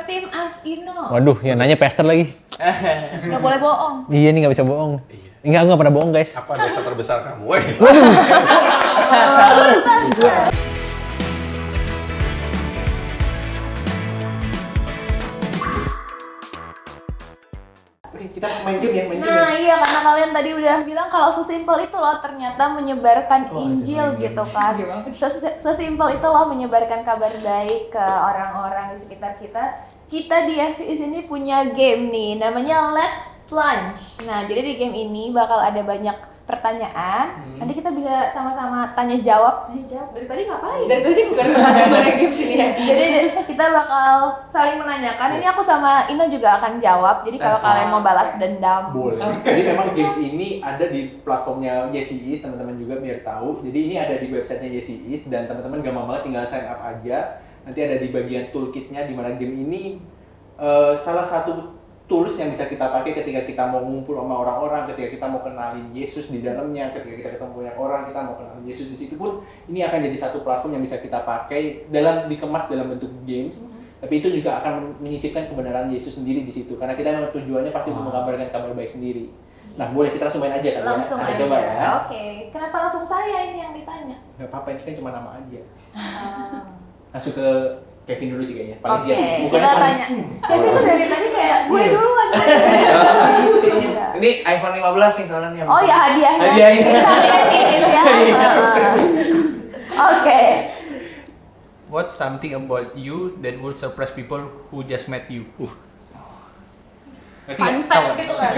Team Asino. Waduh, yang nanya Pester lagi. Nggak boleh bohong. Iya nih, nggak bisa bohong. Enggak, aku nggak pernah bohong, guys. Apa dosa terbesar kamu? Woi. Oke, kita main game ya, Nah iya, karena kalian tadi udah bilang kalau sesimpel itu loh ternyata menyebarkan Injil gitu kan. Sesimpel itu loh menyebarkan kabar baik ke orang-orang di sekitar kita. Kita di FVS ini punya game nih, namanya Let's Plunge. Nah, jadi di game ini bakal ada banyak pertanyaan. Nanti kita bisa sama-sama tanya jawab. Dari tadi ngapain? Dari tadi bukan game sini ya. Jadi kita bakal saling menanyakan. Ini aku sama Ino juga akan jawab. Jadi kalau kalian mau balas dendam. Boleh. Jadi memang games ini ada di platformnya YesIS, teman-teman juga biar tahu. Jadi ini ada di websitenya YesIS dan teman-teman gampang banget tinggal sign up aja. Nanti ada di bagian toolkitnya di mana game ini salah satu tools yang bisa kita pakai ketika kita mau ngumpul sama orang-orang, ketika kita mau kenalin Yesus di dalamnya, ketika kita ketemu banyak orang, kita mau kenalin Yesus di situ pun ini akan jadi satu platform yang bisa kita pakai dikemas dalam bentuk games. Tapi itu juga akan menyisipkan kebenaran Yesus sendiri di situ karena kita memang tujuannya pasti untuk menggambarkan kabar baik sendiri. Nah, boleh kita langsung main aja kan? Langsung ya? aja. Coba ya. Oke. Kenapa langsung saya ini yang ditanya? Gak apa-apa, ini kan cuma nama aja. Langsung ke Kevin dulu sih kayaknya. Paling Oke, siap. kita tanya. Kevin tuh dari tadi kayak gue duluan. Ini iPhone 15 nih soalnya. Oh ya, hadiahnya. Hadiahnya. Kita YesIS ya. Oke. What's something about you that will surprise people who just met you? Fun fact gitu kan.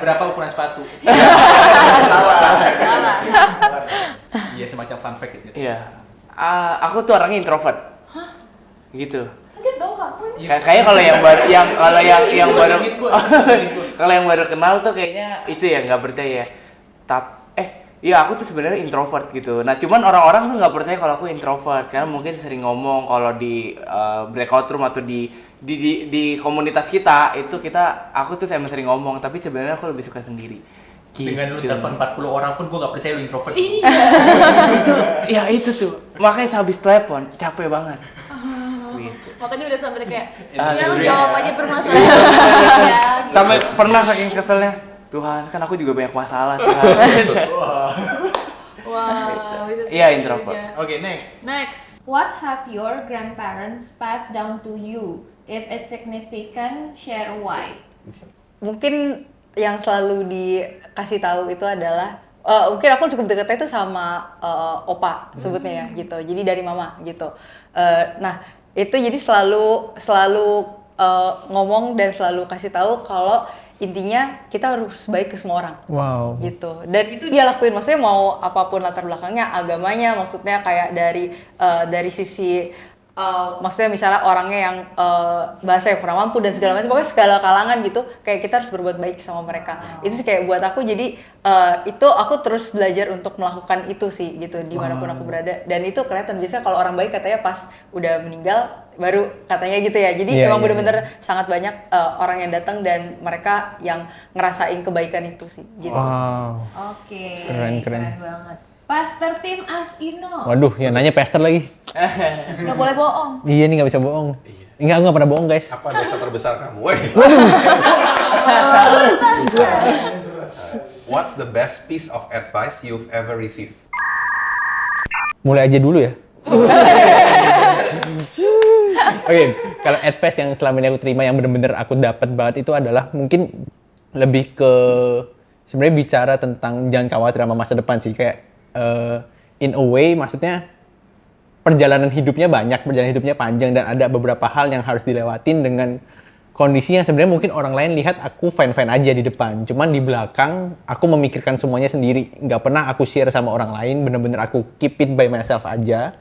Berapa ukuran sepatu? Salah. Iya, semacam fun fact gitu. Iya. Aku tuh orangnya introvert. Hah? Gitu. Kaget dong kamu. Kayaknya kalau yang baru baru kalau yang baru kenal tuh kayaknya itu ya nggak percaya. Iya aku tuh sebenarnya introvert gitu. Nah cuman orang-orang tuh nggak percaya kalau aku introvert karena mungkin sering ngomong kalau di breakout room atau di komunitas kita itu aku tuh emang sering ngomong tapi sebenarnya aku lebih suka sendiri. Gitu. Dengan lu telepon 40 orang pun gue gak percaya lu introvert. Iya itu tuh. Makanya habis telepon capek banget. Gitu. Makanya udah sampai kayak, ya lu jawab aja permasalahan. Sampai pernah saking keselnya, Tuhan kan aku juga banyak masalah Tuhan. Wow. Iya introvert. Oke, next. Next. What have your grandparents passed down to you? If it's significant, share why. Mungkin yang selalu dikasih tahu itu adalah mungkin aku cukup dekatnya itu sama opa sebutnya ya gitu. Jadi dari mama gitu. Nah, itu jadi selalu ngomong dan selalu kasih tahu kalau intinya kita harus baik ke semua orang. Wow. Gitu. Dan itu dia lakuin, maksudnya mau apapun latar belakangnya, agamanya, maksudnya kayak dari sisi maksudnya misalnya orangnya yang bahasa yang kurang mampu dan segala macam, pokoknya segala kalangan gitu, kayak kita harus berbuat baik sama mereka. Itu sih kayak buat aku, jadi itu aku terus belajar untuk melakukan itu sih gitu dimanapun aku berada. Dan itu kelihatan biasanya kalau orang baik katanya pas udah meninggal baru katanya gitu ya. Jadi emang bener-bener sangat banyak orang yang datang dan mereka yang ngerasain kebaikan itu sih gitu. Wow. Oke. Keren. banget. Pastor Team Asino. Waduh, yang nanya Pester lagi. Nggak boleh bohong. Iya nih, nggak bisa bohong. Enggak, aku nggak pernah bohong, guys. Apa dosa terbesar kamu? Woi. What's the best piece of advice you've ever received? Mulai aja dulu ya. Oke, kalau advice yang selama ini aku terima yang benar-benar aku dapat banget itu adalah mungkin lebih ke sebenarnya bicara tentang jangan khawatir sama masa depan sih, kayak in a way maksudnya perjalanan hidupnya banyak, perjalanan hidupnya panjang dan ada beberapa hal yang harus dilewatin dengan kondisi yang sebenarnya mungkin orang lain lihat aku fine-fine aja di depan, cuman di belakang aku memikirkan semuanya sendiri, nggak pernah aku share sama orang lain, bener-bener aku keep it by myself aja.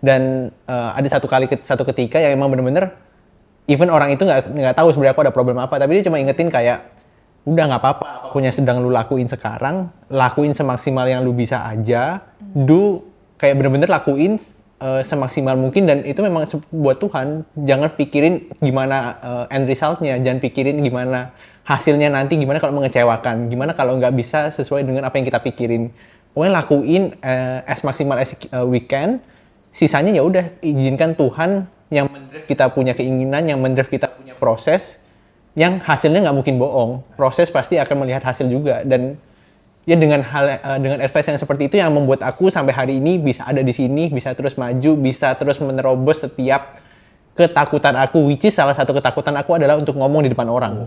Dan ada satu ketika yang emang bener-bener even orang itu nggak tahu sebenarnya aku ada problem apa, tapi dia cuma ingetin kayak udah nggak apa-apa, apapun yang sedang lu lakuin sekarang, lakuin semaksimal yang lu bisa aja, kayak bener-bener lakuin semaksimal mungkin, dan itu memang buat Tuhan. Jangan pikirin gimana end resultnya, jangan pikirin gimana hasilnya nanti, gimana kalau mengecewakan, gimana kalau nggak bisa sesuai dengan apa yang kita pikirin. Pokoknya lakuin as maksimal as we can, sisanya ya udah izinkan Tuhan yang mendrive kita punya keinginan, yang mendrive kita punya proses, yang hasilnya nggak mungkin bohong. Proses pasti akan melihat hasil juga. Dan ya dengan advice yang seperti itu yang membuat aku sampai hari ini bisa ada di sini, bisa terus maju, bisa terus menerobos setiap ketakutan aku, which is salah satu ketakutan aku adalah untuk ngomong di depan orang.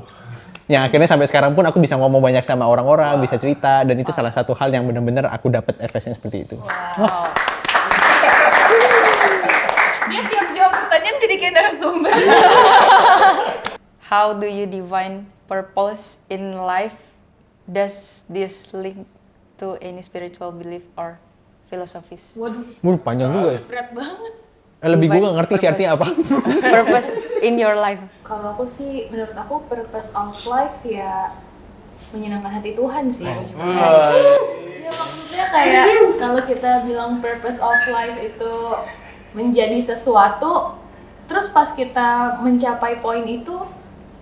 Yang akhirnya sampai sekarang pun aku bisa ngomong banyak sama orang-orang, bisa cerita, dan itu salah satu hal yang benar-benar aku dapat advice yang seperti itu. Wow. Dia tiap jawab pertanyaan jadi kayak narasumber. How do you define purpose in life? Does this link to any spiritual belief or philosophies? Waduh, Panjang juga ya. berat banget. Lebih gue nggak ngerti sih artinya apa. Purpose in your life. Kalau aku sih, menurut aku purpose of life ya menyenangkan hati Tuhan sih. Ya maksudnya kayak kalau kita bilang purpose of life itu menjadi sesuatu, terus pas kita mencapai poin itu,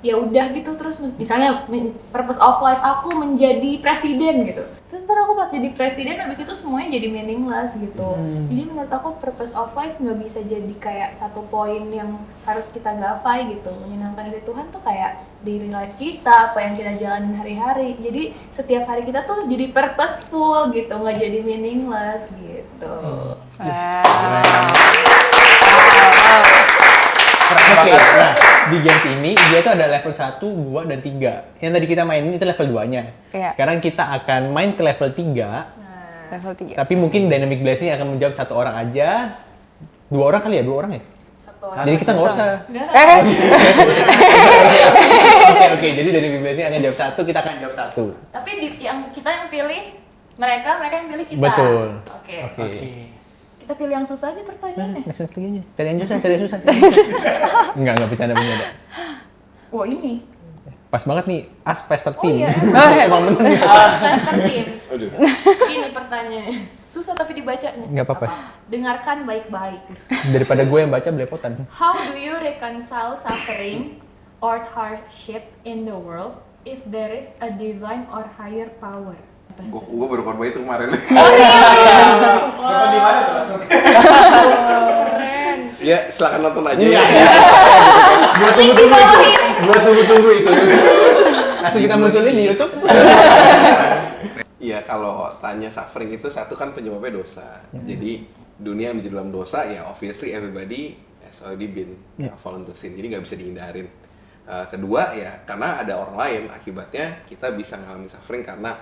ya udah gitu terus. Misalnya purpose of life aku menjadi presiden gitu. Terus ntar aku pas jadi presiden, habis itu semuanya jadi meaningless gitu. Jadi menurut aku purpose of life nggak bisa jadi kayak satu poin yang harus kita gapai gitu. Menyenangkan hati Tuhan tuh kayak daily life kita, apa yang kita jalanin hari-hari. Jadi setiap hari kita tuh jadi purposeful gitu, nggak jadi meaningless gitu. Oke, nah di games ini dia tuh ada level 1, 2, dan 3. Yang tadi kita mainin itu level 2-nya. Iya. Sekarang kita akan main ke level 3, Level 3. tapi mungkin dynamic blessing akan menjawab 1 orang aja. 2 orang kali ya? 2 orang ya? Satu orang. Jadi kita nggak usah. Oke, jadi dynamic blessing akan jawab 1, kita akan jawab 1. Tapi yang kita yang pilih mereka yang pilih kita. Betul. Oke. Kita pilih yang susah aja pertanyaannya. Next lagi aja. Cari yang susah. Enggak bercanda. Wah ini. Pas banget nih, Aspester Oh Team. iya. Emang bener nih. Master Team. Aduh. Ini pertanyaannya. Susah tapi dibacanya. Nggak apa-apa. Dengarkan baik-baik. Daripada gue yang baca belepotan. How do you reconcile suffering or hardship in the world if there is a divine or higher power? Gue baru korban itu kemarin. Nonton di mana tuh langsung? Ya, silakan nonton aja. Gue tunggu itu. Langsung kita munculin di YouTube. Iya, kalau tanya suffering itu satu kan penyebabnya dosa. Jadi dunia yang menjadi dalam dosa ya obviously everybody has already been fallen to sin. Jadi nggak bisa dihindarin. Kedua ya karena ada orang lain, akibatnya kita bisa ngalamin suffering karena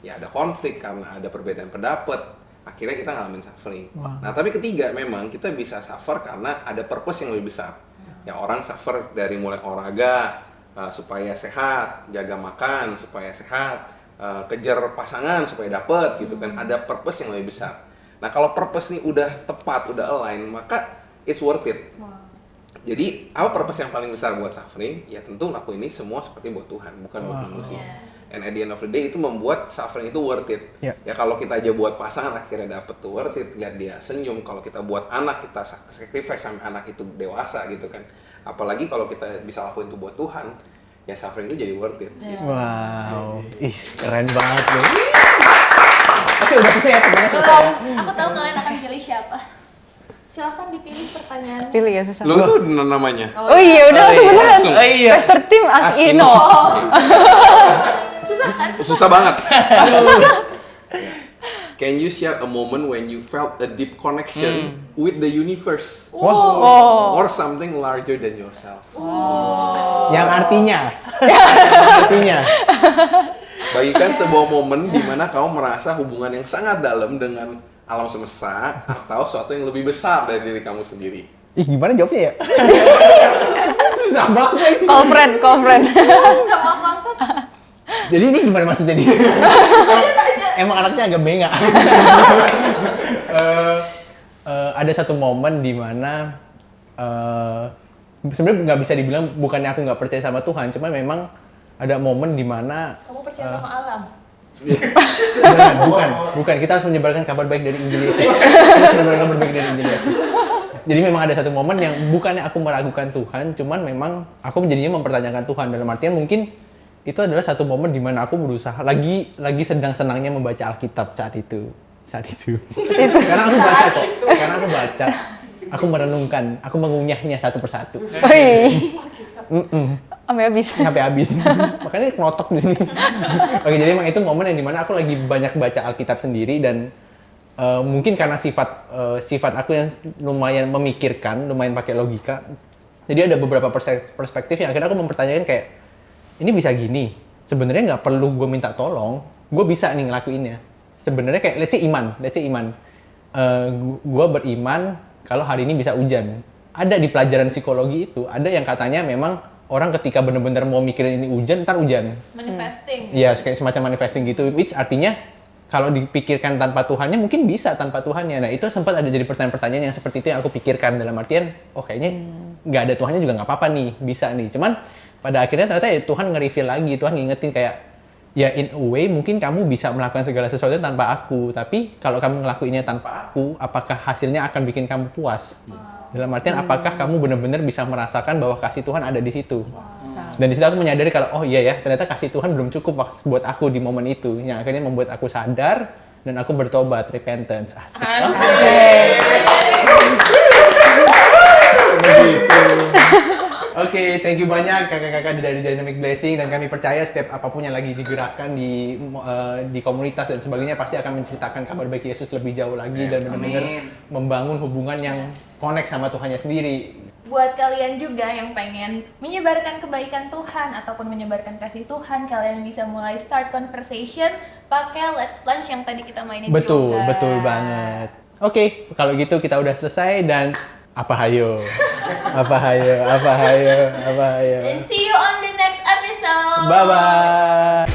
ya ada konflik, karena ada perbedaan pendapat, akhirnya kita ngalamin suffering. Nah tapi ketiga memang kita bisa suffer karena ada purpose yang lebih besar. Ya orang suffer dari mulai olahraga supaya sehat, jaga makan supaya sehat, kejar pasangan supaya dapet gitu kan, ada purpose yang lebih besar. Nah kalau purpose ini udah tepat, udah align, maka it's worth it. Jadi apa purpose yang paling besar buat suffering? Ya tentu lakuin ini semua seperti buat Tuhan, bukan buat manusia. And at the end of the day itu membuat suffering itu worth it. Ya kalau kita aja buat pasangan akhirnya dapet tuh worth it, lihat dia senyum. Kalau kita buat anak, kita sacrifice sampai anak itu dewasa gitu kan. Apalagi kalau kita bisa lakuin itu buat Tuhan, ya suffering itu jadi worth it. Wow, keren banget loh. Oke, udah selesai ya, pertanyaan selesai ya. Aku tahu kalian akan pilih siapa. Silahkan dipilih pertanyaannya. Pilih ya susah. Lu tuh namanya. Oh iya, udah langsung beneran. Langsung. Oh iya. Master Team Asino. Susah kan? Susah banget. Can you share a moment when you felt a deep connection with the universe or something larger than yourself? Yang artinya. Bagikan sebuah momen di mana kamu merasa hubungan yang sangat dalam dengan alam semesta atau sesuatu yang lebih besar dari diri kamu sendiri. Ih, gimana jawabnya ya? Susah banget. Call friend. Nggak mau ngangkat. Jadi ini gimana maksudnya dia? Emang anaknya agak bengak. Ada satu momen di mana sebenarnya nggak bisa dibilang bukannya aku nggak percaya sama Tuhan, cuma memang ada momen di mana Kamu percaya sama alam? bukan. Kita harus menyebarkan kabar baik dari Injil Yesus. Kita harus menyebarkan kabar baik dari Injil Yesus. Jadi memang ada satu momen yang bukannya aku meragukan Tuhan, cuman memang aku menjadinya mempertanyakan Tuhan. Dalam artian mungkin itu adalah satu momen di mana aku berusaha lagi sedang senangnya membaca Alkitab saat itu. saat itu. Sekarang aku baca kok. Sekarang aku baca. Aku merenungkan, aku mengunyahnya satu persatu. Wih. Sampai habis. Sampai habis. Makanya klotok di sini. Oke, jadi emang itu momen yang dimana aku lagi banyak baca Alkitab sendiri dan mungkin karena sifat aku yang lumayan memikirkan, lumayan pakai logika. Jadi ada beberapa perspektif yang akhirnya aku mempertanyakan kayak, ini bisa gini. Sebenarnya nggak perlu gue minta tolong, gue bisa nih ngelakuinnya. Sebenarnya kayak let's say iman. Gue beriman kalau hari ini bisa hujan. Ada di pelajaran psikologi itu, ada yang katanya memang orang ketika benar-benar mau mikirin ini hujan, ntar hujan. Manifesting. Iya, kayak semacam manifesting gitu, which artinya kalau dipikirkan tanpa Tuhannya mungkin bisa tanpa Tuhannya. Nah itu sempat ada jadi pertanyaan-pertanyaan yang seperti itu yang aku pikirkan dalam artian, oh kayaknya nggak ada Tuhannya juga nggak apa-apa nih, bisa nih. Cuman pada akhirnya ternyata ya Tuhan nge-reveal lagi, Tuhan ngingetin kayak, ya in a way mungkin kamu bisa melakukan segala sesuatu tanpa aku, tapi kalau kamu ngelakuinnya tanpa aku, apakah hasilnya akan bikin kamu puas? Dalam artian apakah kamu benar-benar bisa merasakan bahwa kasih Tuhan ada di situ? Dan di situ aku menyadari kalau oh iya ya, ternyata kasih Tuhan belum cukup buat aku di momen itu, yang akhirnya membuat aku sadar dan aku bertobat, repentance. Asik. Oke, thank you banyak kakak-kakak dari Dynamic Blessing, dan kami percaya setiap apapun yang lagi digerakkan di komunitas dan sebagainya pasti akan menceritakan kabar baik Yesus lebih jauh lagi dan benar-benar membangun hubungan yang connect sama Tuhannya sendiri. Buat kalian juga yang pengen menyebarkan kebaikan Tuhan ataupun menyebarkan kasih Tuhan, kalian bisa mulai start conversation pakai Let's Plunge yang tadi kita mainin Betul, juga. betul banget. Oke, kalau gitu kita udah selesai dan apa hayo. And see you on the next episode. Bye bye.